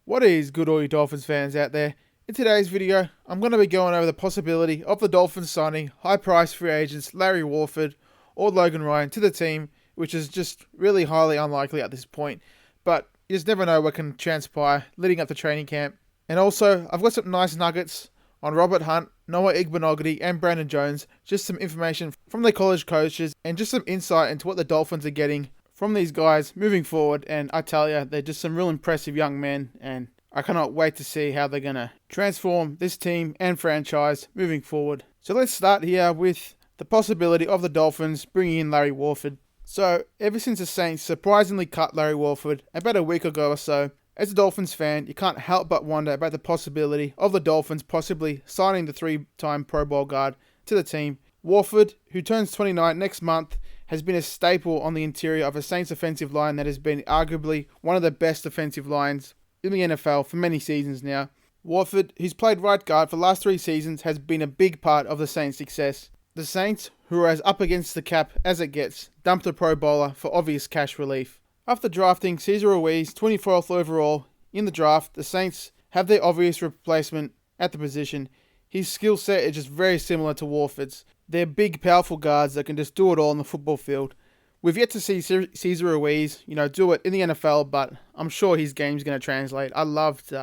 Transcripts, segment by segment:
What is good, all you Dolphins fans out there? In today's video, I'm going to be going over the possibility of the Dolphins signing high-priced free agents Larry Warford or Logan Ryan to the team, which is just really highly unlikely at this point. But you just never know what can transpire leading up to training camp. And also, I've got some nice nuggets on Robert Hunt, Noah Igbinoghene and B.Jones, just some information from the college coaches and just some insight into what the Dolphins are getting from these guys moving forward. And I tell you, they're just some real impressive young men, and I cannot wait to see how they're going to transform this team and franchise moving forward. So let's start here with the possibility of the Dolphins bringing in Larry Warford. So ever since the Saints surprisingly cut Larry Warford about a week ago or so, as a Dolphins fan, you can't help but wonder about the possibility of the Dolphins possibly signing the three-time Pro Bowl guard to the team. Warford, who turns 29 next month, has been a staple on the interior of a Saints offensive line that has been arguably one of the best offensive lines in the NFL for many seasons now. Warford, who's played right guard for the last 3 seasons, has been a big part of the Saints' success. The Saints, who are as up against the cap as it gets, dumped a Pro Bowler for obvious cash relief. After drafting Cesar Ruiz 24th overall in the draft, the Saints have their obvious replacement at the position. His skill set is just very similar to Warford's. They're big, powerful guards that can just do it all on the football field. We've yet to see Cesar Ruiz, do it in the NFL, but I'm sure his game's going to translate. I loved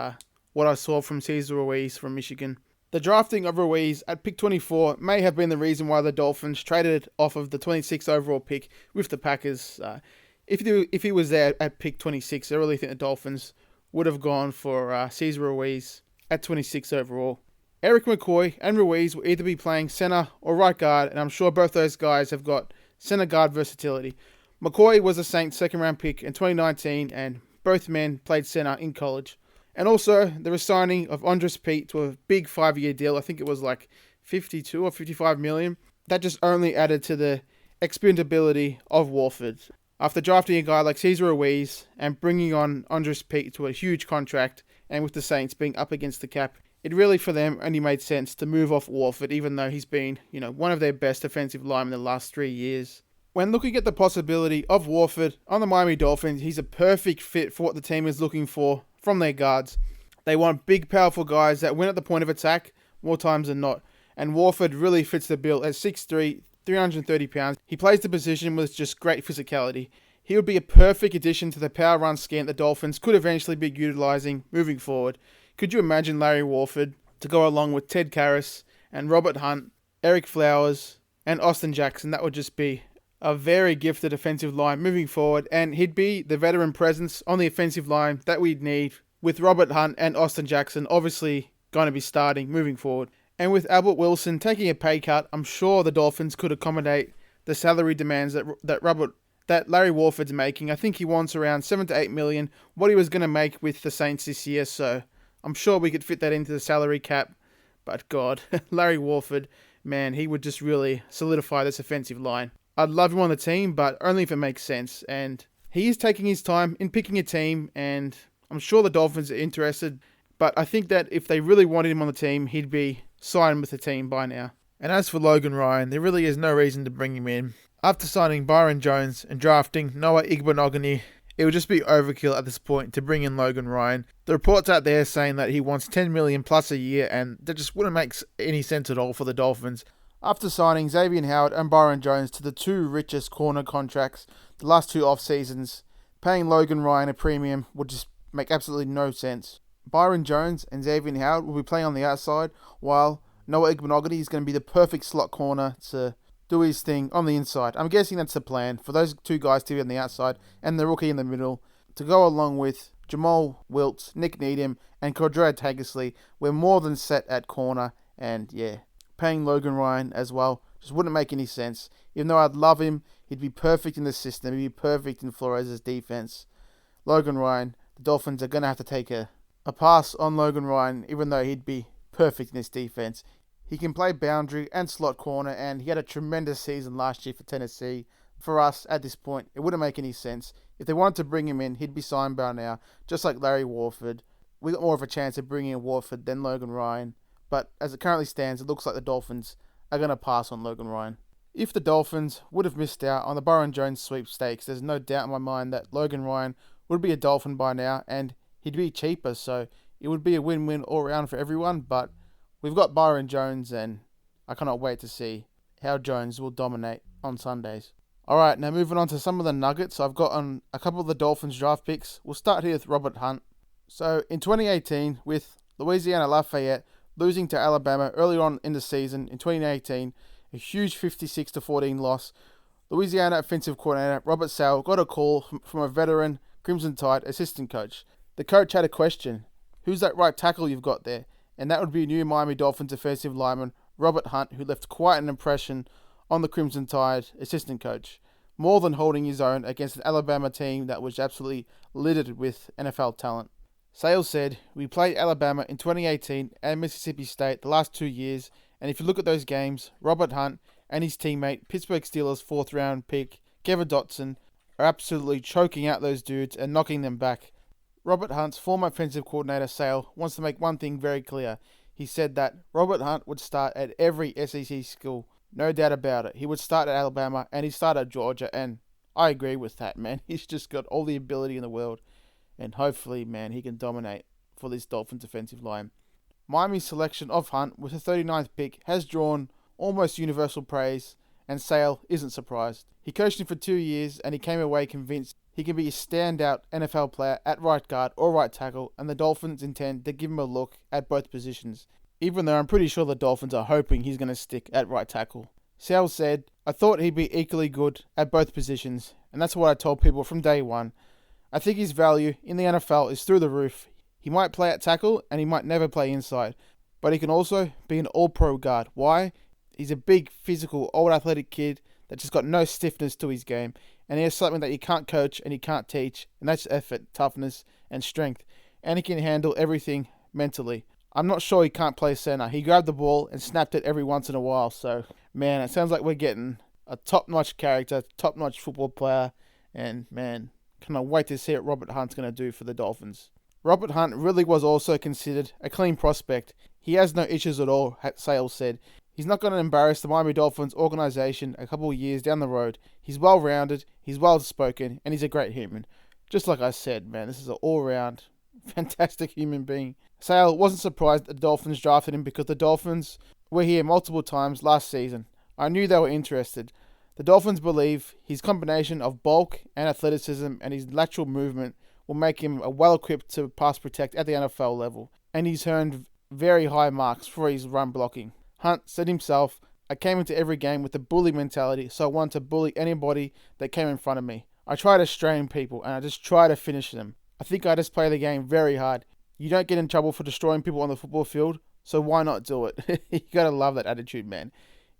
what I saw from Cesar Ruiz from Michigan. The drafting of Ruiz at pick 24 may have been the reason why the Dolphins traded off of the 26th overall pick with the Packers. If he was there at pick 26, I really think the Dolphins would have gone for Cesar Ruiz at 26 overall. Eric McCoy and Ruiz will either be playing center or right guard, and I'm sure both those guys have got center guard versatility. McCoy was a Saints second round pick in 2019, and both men played center in college. And also, the resigning of Andres Pete to a big 5-year deal. I think it was like 52 or 55 million. That just only added to the expendability of Warford. After drafting a guy like Cesar Ruiz and bringing on Andres Pete to a huge contract, and with the Saints being up against the cap, it really for them only made sense to move off Warford, even though he's been, one of their best offensive linemen in the last 3 years. When looking at the possibility of Warford on the Miami Dolphins, he's a perfect fit for what the team is looking for from their guards. They want big, powerful guys that win at the point of attack more times than not. And Warford really fits the bill at 6'3", 330 pounds. He plays the position with just great physicality. He would be a perfect addition to the power run scheme the Dolphins could eventually be utilizing moving forward. Could you imagine Larry Warford to go along with Ted Karras and Robert Hunt, Eric Flowers, and Austin Jackson? That would just be a very gifted offensive line moving forward, and he'd be the veteran presence on the offensive line that we'd need, with Robert Hunt and Austin Jackson obviously going to be starting moving forward. And with Albert Wilson taking a pay cut, I'm sure the Dolphins could accommodate the salary demands that Larry Warford's making. I think he wants around 7 to 8 million, what he was going to make with the Saints this year, so I'm sure we could fit that into the salary cap. But God, Larry Warford, man, he would just really solidify this offensive line. I'd love him on the team, but only if it makes sense. And he is taking his time in picking a team, and I'm sure the Dolphins are interested. But I think that if they really wanted him on the team, he'd be signed with the team by now. And as for Logan Ryan, there really is no reason to bring him in. After signing B.Jones and drafting Noah Igbinoghene, it would just be overkill at this point to bring in Logan Ryan. The reports out there saying that he wants 10 million plus a year, and that just wouldn't make any sense at all for the Dolphins. After signing Xavier Howard and B.Jones to the 2 richest corner contracts the last 2 off-seasons, paying Logan Ryan a premium would just make absolutely no sense. B.Jones and Xavier Howard will be playing on the outside, while Noah Igbinoghene is going to be the perfect slot corner to do his thing on the inside. I'm guessing that's the plan, for those 2 guys to be on the outside and the rookie in the middle, to go along with Jamal Wiltz, Nick Needham, and Cordrea Tagesley. We're more than set at corner, and yeah, paying Logan Ryan as well just wouldn't make any sense. Even though I'd love him, he'd be perfect in the system, he'd be perfect in Flores' defense. Logan Ryan, the Dolphins are going to have to take a pass on Logan Ryan, even though he'd be perfect in this defense. He can play boundary and slot corner, and he had a tremendous season last year for Tennessee. For us, at this point, it wouldn't make any sense. If they wanted to bring him in, he'd be signed by now, just like Larry Warford. We got more of a chance of bringing in Warford than Logan Ryan, but as it currently stands, it looks like the Dolphins are going to pass on Logan Ryan. If the Dolphins would have missed out on the B.Jones sweepstakes, there's no doubt in my mind that Logan Ryan would be a Dolphin by now, and he'd be cheaper, so it would be a win-win all around for everyone. But we've got B.Jones, and I cannot wait to see how Jones will dominate on Sundays. Alright, now moving on to some of the nuggets. I've got on a couple of the Dolphins draft picks. We'll start here with Robert Hunt. So in 2018, with Louisiana Lafayette losing to Alabama earlier on in the season in 2018, a huge 56-14 loss, Louisiana offensive coordinator Robert Sale got a call from a veteran Crimson Tide assistant coach. The coach had a question: who's that right tackle you've got there? And that would be new Miami Dolphins offensive lineman Robert Hunt, who left quite an impression on the Crimson Tide assistant coach, more than holding his own against an Alabama team that was absolutely littered with NFL talent. Sales said, "We played Alabama in 2018 and Mississippi State the last 2 years, and if you look at those games, Robert Hunt and his teammate, Pittsburgh Steelers 4th round pick, Kevin Dotson, are absolutely choking out those dudes and knocking them back." Robert Hunt's former offensive coordinator, Sale, wants to make one thing very clear. He said that Robert Hunt would start at every SEC school. No doubt about it. He would start at Alabama and he'd start at Georgia, and I agree with that, man. He's just got all the ability in the world, and hopefully, man, he can dominate for this Dolphins defensive line. Miami's selection of Hunt with the 39th pick has drawn almost universal praise, and Sale isn't surprised. He coached him for 2 years and he came away convinced he can be a standout NFL player at right guard or right tackle, and the Dolphins intend to give him a look at both positions, even though I'm pretty sure the Dolphins are hoping he's going to stick at right tackle. Sale said, "I thought he'd be equally good at both positions, and that's what I told people from day one. I think his value in the NFL is through the roof. He might play at tackle and he might never play inside, but he can also be an all-pro guard. Why? He's a big, physical, old athletic kid that's just got no stiffness to his game, and he has something that you can't coach and you can't teach, and that's effort, toughness, and strength, and he can handle everything mentally. I'm not sure he can't play center. He grabbed the ball and snapped it every once in a while, so, man, it sounds like we're getting a top-notch character, top-notch football player, and, man, cannot wait to see what Robert Hunt's going to do for the Dolphins." Robert Hunt really was also considered a clean prospect. He has no issues at all, Sales said. He's not going to embarrass the Miami Dolphins organization a couple of years down the road. He's well-rounded, he's well-spoken, and he's a great human. Just like I said, man, this is an all-round fantastic human being. Sale wasn't surprised that the Dolphins drafted him because the Dolphins were here multiple times last season. I knew they were interested. The Dolphins believe his combination of bulk and athleticism and his lateral movement will make him well-equipped to pass protect at the NFL level, and he's earned very high marks for his run blocking. Hunt said himself, "I came into every game with a bully mentality, so I wanted to bully anybody that came in front of me. I try to strain people, and I just try to finish them. I think I just play the game very hard. You don't get in trouble for destroying people on the football field, so why not do it?" You gotta love that attitude, man.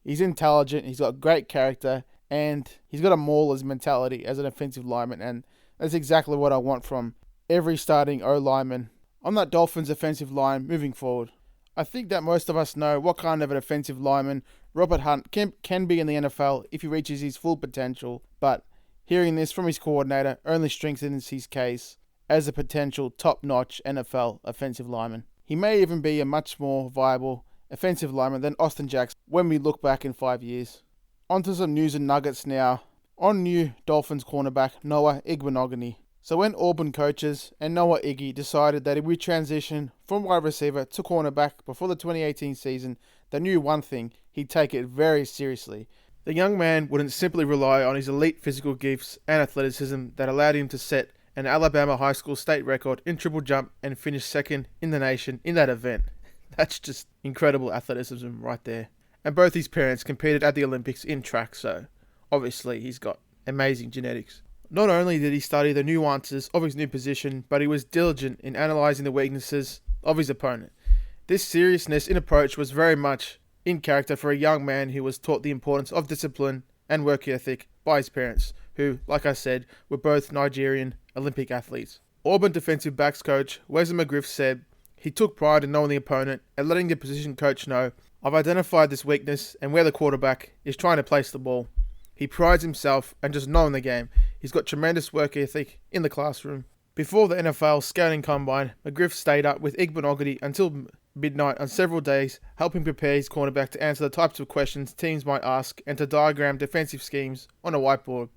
He's intelligent, he's got great character, and he's got a mauler's mentality as an offensive lineman, and that's exactly what I want from every starting O-lineman on that Dolphins offensive line moving forward. I think that most of us know what kind of an offensive lineman Robert Hunt can be in the NFL if he reaches his full potential, but hearing this from his coordinator only strengthens his case as a potential top-notch NFL offensive lineman. He may even be a much more viable offensive lineman than Austin Jackson when we look back in 5 years. On to some news and nuggets now on new Dolphins cornerback Noah Igbinoghene. So when Auburn coaches and Noah Iggy decided that he would transition from wide receiver to cornerback before the 2018 season, they knew one thing: he'd take it very seriously. The young man wouldn't simply rely on his elite physical gifts and athleticism that allowed him to set an Alabama high school state record in triple jump and finish second in the nation in that event. That's just incredible athleticism right there. And both his parents competed at the Olympics in track, so obviously he's got amazing genetics. Not only did he study the nuances of his new position, but he was diligent in analysing the weaknesses of his opponent. This seriousness in approach was very much in character for a young man who was taught the importance of discipline and work ethic by his parents, who, like I said, were both Nigerian Olympic athletes. Auburn defensive backs coach Wesley McGriff said, "He took pride in knowing the opponent and letting the position coach know, I've identified this weakness and where the quarterback is trying to place the ball. He prides himself and just knowing the game. He's got tremendous work ethic in the classroom." Before the NFL scouting combine, McGriff stayed up with Igbinoghene until midnight on several days, helping prepare his cornerback to answer the types of questions teams might ask and to diagram defensive schemes on a whiteboard.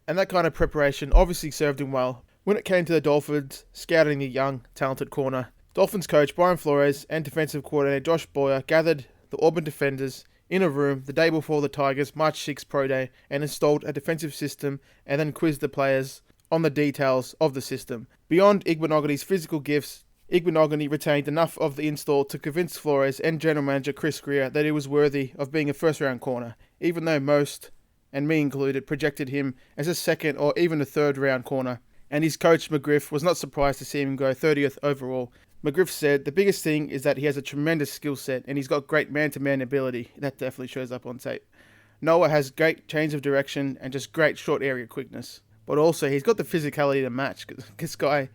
And that kind of preparation obviously served him well, When it came to the Dolphins scouting the young, talented corner, Dolphins coach Brian Flores and defensive coordinator Josh Boyer gathered the Auburn defenders in a room the day before the Tigers' March 6 Pro Day and installed a defensive system and then quizzed the players on the details of the system. Beyond Igbinoghene's physical gifts, Igbinoghene retained enough of the install to convince Flores and general manager Chris Greer that he was worthy of being a first-round corner, even though most, and me included, projected him as a second or even a third-round corner. And his coach McGriff was not surprised to see him go 30th overall. McGriff said, "The biggest thing is that he has a tremendous skill set and he's got great man-to-man ability." That definitely shows up on tape. Noah has great change of direction and just great short area quickness. But also, he's got the physicality to match. This guy,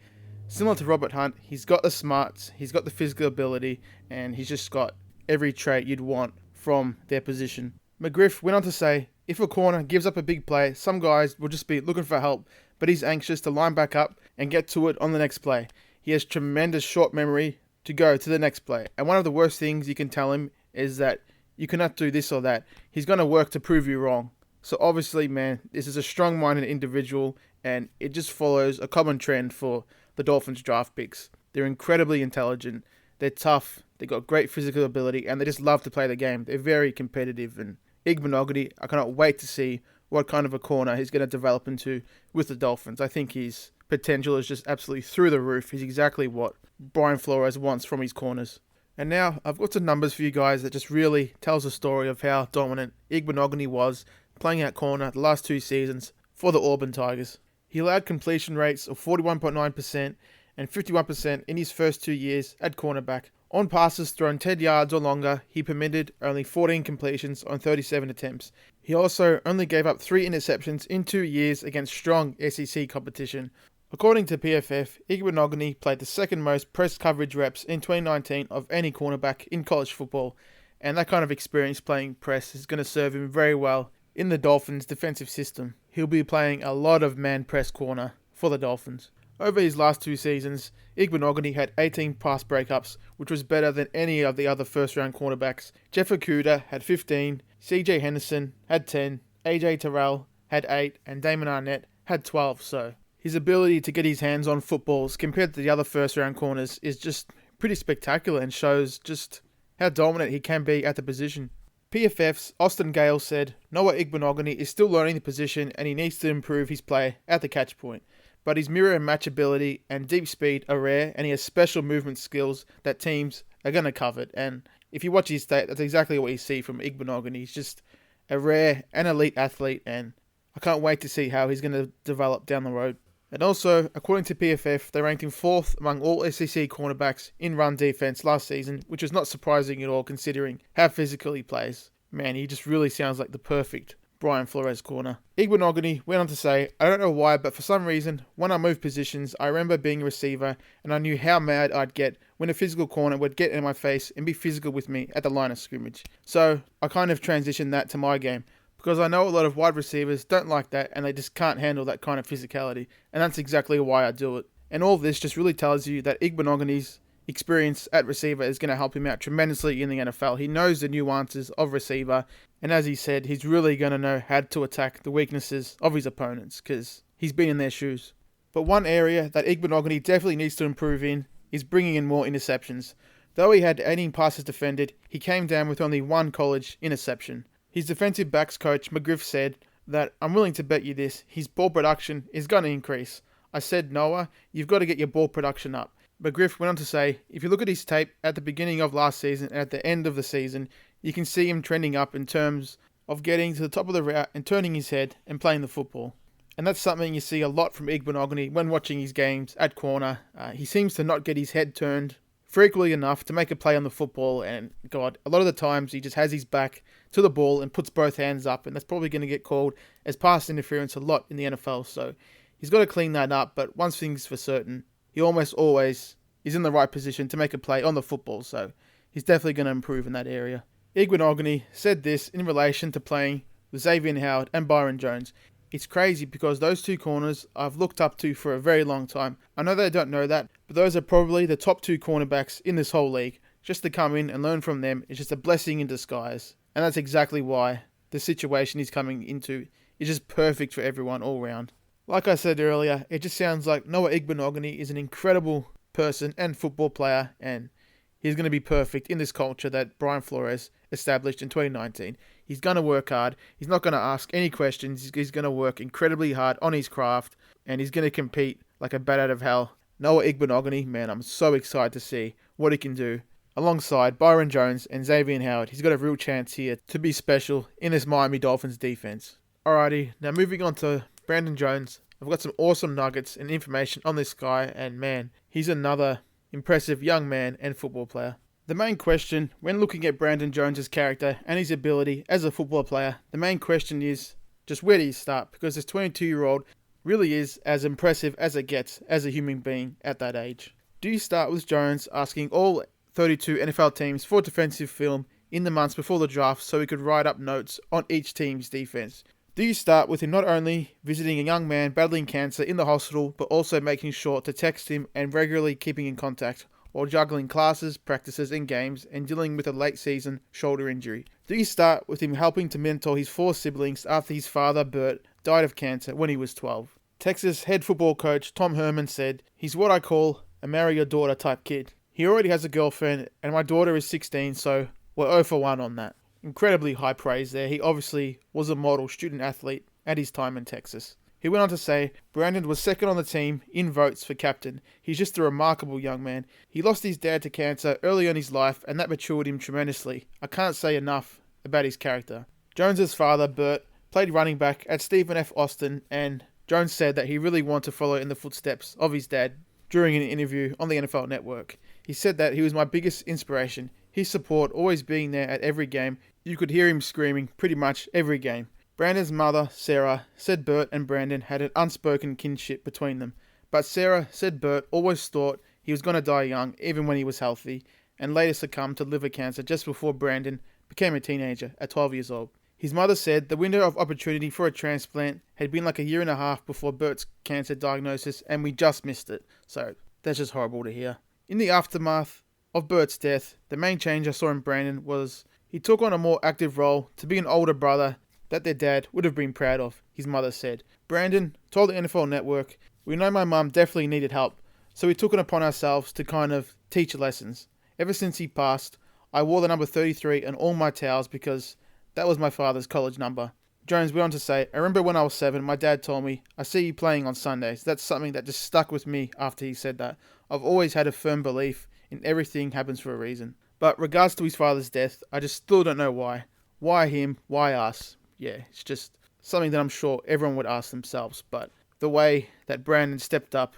similar to Robert Hunt, he's got the smarts, he's got the physical ability, and he's just got every trait you'd want from their position. McGriff went on to say, "If a corner gives up a big play, some guys will just be looking for help, but he's anxious to line back up and get to it on the next play. He has tremendous short memory to go to the next play. And one of the worst things you can tell him is that you cannot do this or that. He's going to work to prove you wrong." So obviously, man, this is a strong-minded individual, and it just follows a common trend for the Dolphins draft picks. They're incredibly intelligent, they're tough, they've got great physical ability, and they just love to play the game. They're very competitive, and Igbinoghene, I cannot wait to see what kind of a corner he's going to develop into with the Dolphins. I think his potential is just absolutely through the roof. He's exactly what Brian Flores wants from his corners. And now I've got some numbers for you guys that just really tells a story of how dominant Igbinoghene was playing at corner the last 2 seasons for the Auburn Tigers. He allowed completion rates of 41.9% and 51% in his first 2 years at cornerback. On passes thrown 10 yards or longer, he permitted only 14 completions on 37 attempts. He also only gave up 3 interceptions in 2 years against strong SEC competition. According to PFF, Igbinoghene played the second most press coverage reps in 2019 of any cornerback in college football, and that kind of experience playing press is going to serve him very well in the Dolphins' defensive system. He'll be playing a lot of man press corner for the Dolphins. Over his last 2 seasons, Igbinoghene had 18 pass breakups, which was better than any of the other first-round cornerbacks. Jeff Okudah had 15, CJ Henderson had 10, AJ Terrell had 8, and Damon Arnett had 12. So his ability to get his hands on footballs compared to the other first-round corners is just pretty spectacular and shows just how dominant he can be at the position. PFF's Austin Gale said, "Noah Igbinoghene is still learning the position and he needs to improve his play at the catch point. But his mirror and match ability and deep speed are rare, and he has special movement skills that teams are going to covet." And if you watch his tape, that's exactly what you see from Igbinoghene. He's just a rare and elite athlete, and I can't wait to see how he's going to develop down the road. And also, according to PFF, they ranked him 4th among all SEC cornerbacks in run defense last season, which is not surprising at all considering how physical he plays. Man, he just really sounds like the perfect Brian Flores corner. Igbinoghene went on to say, "I don't know why, but for some reason, when I moved positions, I remember being a receiver and I knew how mad I'd get when a physical corner would get in my face and be physical with me at the line of scrimmage. So I kind of transitioned that to my game, because I know a lot of wide receivers don't like that and they just can't handle that kind of physicality, and that's exactly why I do it." And all this just really tells you that Igbinoghene's experience at receiver is going to help him out tremendously in the NFL. He knows the nuances of receiver, and as he said, he's really going to know how to attack the weaknesses of his opponents because he's been in their shoes. But one area that Igbinoghene definitely needs to improve in is bringing in more interceptions. Though he had 18 passes defended, he came down with only 1 college interception. His defensive backs coach McGriff said that, "I'm willing to bet you this, his ball production is going to increase. I said, Noah, you've got to get your ball production up." McGriff went on to say, "If you look at his tape at the beginning of last season and at the end of the season, you can see him trending up in terms of getting to the top of the route and turning his head and playing the football." And that's something you see a lot from Igbinoghene when watching his games at corner. He seems to not get his head turned frequently enough to make a play on the football, and God, a lot of the times he just has his back to the ball and puts both hands up, and that's probably going to get called as pass interference a lot in the NFL. So he's got to clean that up, but one thing's for certain, he almost always is in the right position to make a play on the football, so he's definitely going to improve in that area. Igbinoghene said this in relation to playing with Xavier Howard and Byron Jones. "It's crazy because those 2 corners I've looked up to for a very long time. I know they don't know that, but those are probably the top 2 cornerbacks in this whole league. Just to come in and learn from them is just a blessing in disguise." And that's exactly why the situation he's coming into is just perfect for everyone all round. Like I said earlier, it just sounds like Noah Igbinoghene is an incredible person and football player, and he's going to be perfect in this culture that Brian Flores established in 2019. He's going to work hard. He's not going to ask any questions. He's going to work incredibly hard on his craft, and he's going to compete like a bat out of hell. Noah Igbinoghene, man, I'm so excited to see what he can do. Alongside Byron Jones and Xavier Howard, he's got a real chance here to be special in this Miami Dolphins defense. Alrighty, now moving on to Brandon Jones. I've got some awesome nuggets and information on this guy, and man, he's another impressive young man and football player. The main question when looking at Brandon Jones' character and his ability as a football player, the main question is just where do you start? Because this 22-year-old really is as impressive as it gets as a human being at that age. Do you start with Jones asking all 32 NFL teams for defensive film in the months before the draft so he could write up notes on each team's defense? Do you start with him not only visiting a young man battling cancer in the hospital, but also making sure to text him and regularly keeping in contact while juggling classes, practices, and games and dealing with a late season shoulder injury? Do you start with him helping to mentor his 4 siblings after his father, Bert, died of cancer when he was 12? Texas head football coach Tom Herman said, "He's what I call a marry your daughter type kid. He already has a girlfriend, and my daughter is 16, so we're 0 for 1 on that." Incredibly high praise there. He obviously was a model student athlete at his time in Texas. He went on to say, Brandon was second on the team in votes for captain. He's just a remarkable young man. He lost his dad to cancer early in his life, and that matured him tremendously. I can't say enough about his character. Jones's father, Bert, played running back at Stephen F. Austin, and Jones said that he really wanted to follow in the footsteps of his dad during an interview on the NFL Network. He said that he was my biggest inspiration. His support always being there at every game. You could hear him screaming pretty much every game. Brandon's mother, Sarah, said Bert and Brandon had an unspoken kinship between them. But Sarah said Bert always thought he was going to die young even when he was healthy, and later succumbed to liver cancer just before Brandon became a teenager at 12 years old. His mother said the window of opportunity for a transplant had been like a year and a half before Bert's cancer diagnosis, and we just missed it. So that's just horrible to hear. In the aftermath of Bert's death, the main change I saw in Brandon was he took on a more active role to be an older brother that their dad would have been proud of, his mother said. Brandon told the NFL Network, "We know my mum definitely needed help, so we took it upon ourselves to kind of teach lessons. Ever since he passed, I wore the number 33 on all my towels because that was my father's college number." Jones went on to say, "I remember when I was 7, my dad told me, 'I see you playing on Sundays.' That's something that just stuck with me after he said that. I've always had a firm belief in everything happens for a reason." But regards to his father's death, I just still don't know why. Why him? Why us? Yeah, it's just something that I'm sure everyone would ask themselves. But the way that Brandon stepped up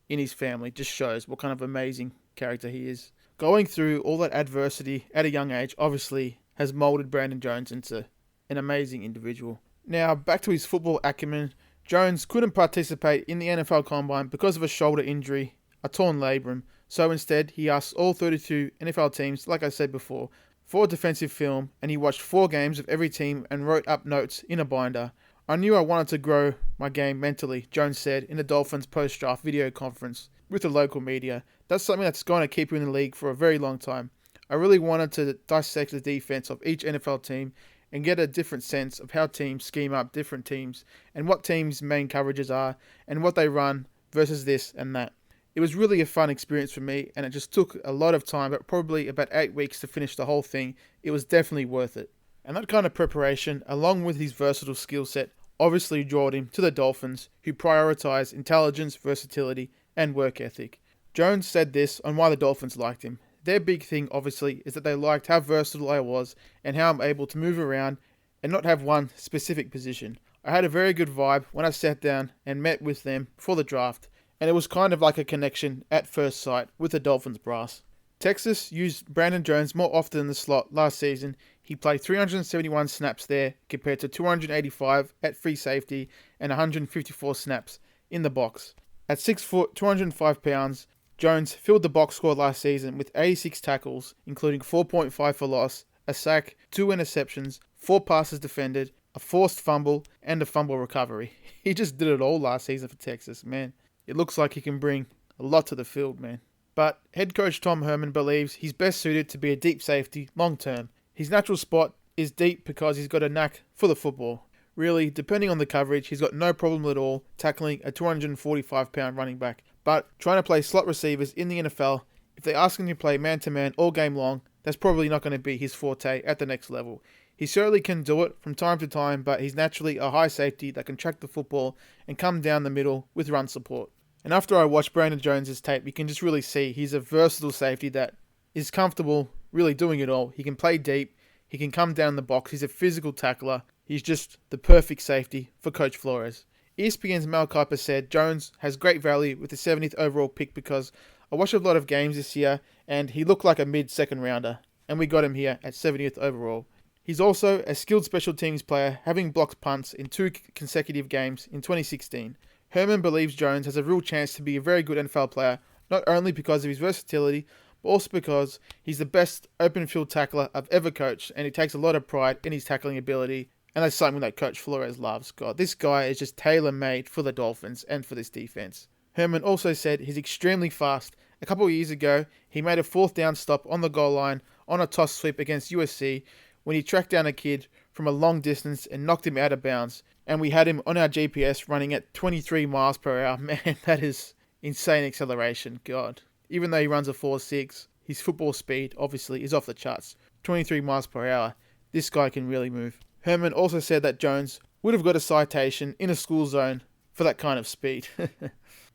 in his family just shows what kind of amazing character he is. Going through all that adversity at a young age obviously has molded Brandon Jones into an amazing individual. Now, back to his football acumen. Jones couldn't participate in the NFL Combine because of a shoulder injury, a torn labrum. So instead, he asked all 32 NFL teams, like I said before, for defensive film, and he watched 4 games of every team and wrote up notes in a binder. "I knew I wanted to grow my game mentally," Jones said in the Dolphins post-draft video conference with the local media. "That's something that's going to keep you in the league for a very long time. I really wanted to dissect the defense of each NFL team and get a different sense of how teams scheme up different teams and what teams' main coverages are and what they run versus this and that. It was really a fun experience for me, and it just took a lot of time, but probably about 8 weeks to finish the whole thing. It was definitely worth it." And that kind of preparation, along with his versatile skill set, obviously drew him to the Dolphins, who prioritize intelligence, versatility, and work ethic. Jones said this on why the Dolphins liked him. Their big thing, obviously, is that they liked how versatile I was and how I'm able to move around and not have one specific position. I had a very good vibe when I sat down and met with them before the draft, and it was kind of like a connection at first sight with the Dolphins brass. Texas used Brandon Jones more often in the slot last season. He played 371 snaps there compared to 285 at free safety and 154 snaps in the box. At 6 foot, 205 pounds, Jones filled the box score last season with 86 tackles, including 4.5 for loss, a sack, 2 interceptions, 4 passes defended, a forced fumble, and a fumble recovery. He just did it all last season for Texas, man. It looks like he can bring a lot to the field, man. But head coach Tom Herman believes he's best suited to be a deep safety long term. His natural spot is deep because he's got a knack for the football. Really, depending on the coverage, he's got no problem at all tackling a 245-pound running back. But trying to play slot receivers in the NFL, if they ask him to play man-to-man all game long, that's probably not going to be his forte at the next level. He certainly can do it from time to time, but he's naturally a high safety that can track the football and come down the middle with run support. And after I watched Brandon Jones' tape, you can just really see he's a versatile safety that is comfortable really doing it all. He can play deep, he can come down the box, he's a physical tackler. He's just the perfect safety for Coach Flores. ESPN's Mel Kiper said Jones has great value with the 70th overall pick because I watched a lot of games this year and he looked like a mid-second rounder, and we got him here at 70th overall. He's also a skilled special teams player, having blocked punts in 2 consecutive games in 2016. Herman believes Jones has a real chance to be a very good NFL player, not only because of his versatility, but also because he's the best open field tackler I've ever coached, and he takes a lot of pride in his tackling ability, and that's something that Coach Flores loves. God, this guy is just tailor-made for the Dolphins and for this defense. Herman also said he's extremely fast. A couple of years ago, he made a 4th down stop on the goal line on a toss sweep against USC when he tracked down a kid from a long distance and knocked him out of bounds. And we had him on our GPS running at 23 miles per hour. Man, that is insane acceleration. God. Even though he runs a 4.6, his football speed obviously is off the charts. 23 miles per hour. This guy can really move. Herman also said that Jones would have got a citation in a school zone for that kind of speed.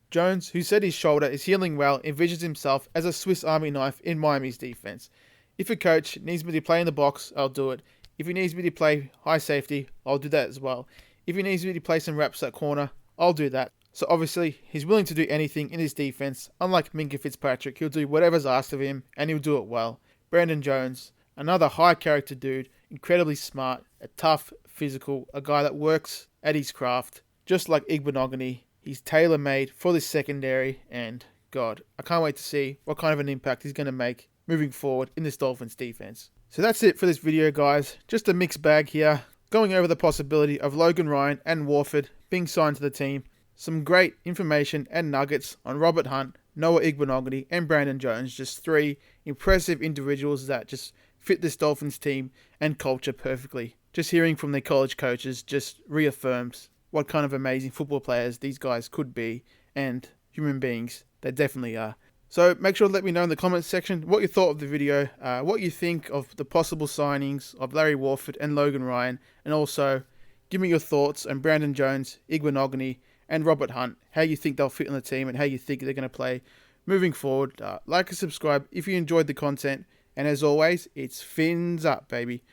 Jones, who said his shoulder is healing well, envisions himself as a Swiss Army knife in Miami's defense. If a coach needs me to play in the box, I'll do it. If he needs me to play high safety, I'll do that as well. If he needs me to play some reps at corner, I'll do that. So obviously, he's willing to do anything in his defense. Unlike Minkah Fitzpatrick, he'll do whatever's asked of him, and he'll do it well. Brandon Jones, another high character dude, incredibly smart, a tough, physical, a guy that works at his craft. Just like Igbinoghene, he's tailor-made for this secondary, and God, I can't wait to see what kind of an impact he's going to make moving forward in this Dolphins defense. So that's it for this video, guys. Just a mixed bag here, going over the possibility of Logan Ryan and Warford being signed to the team. Some great information and nuggets on Robert Hunt, Noah Igbinoghene, and Brandon Jones. Just 3 impressive individuals that just fit this Dolphins team and culture perfectly. Just hearing from their college coaches just reaffirms what kind of amazing football players these guys could be, and human beings they definitely are. So make sure to let me know in the comments section what you thought of the video, what you think of the possible signings of Larry Warford and Logan Ryan, and also give me your thoughts on Brandon Jones, Igbinoghene, and Robert Hunt, how you think they'll fit on the team and how you think they're going to play moving forward. Like and subscribe if you enjoyed the content, and as always, it's fins up, baby.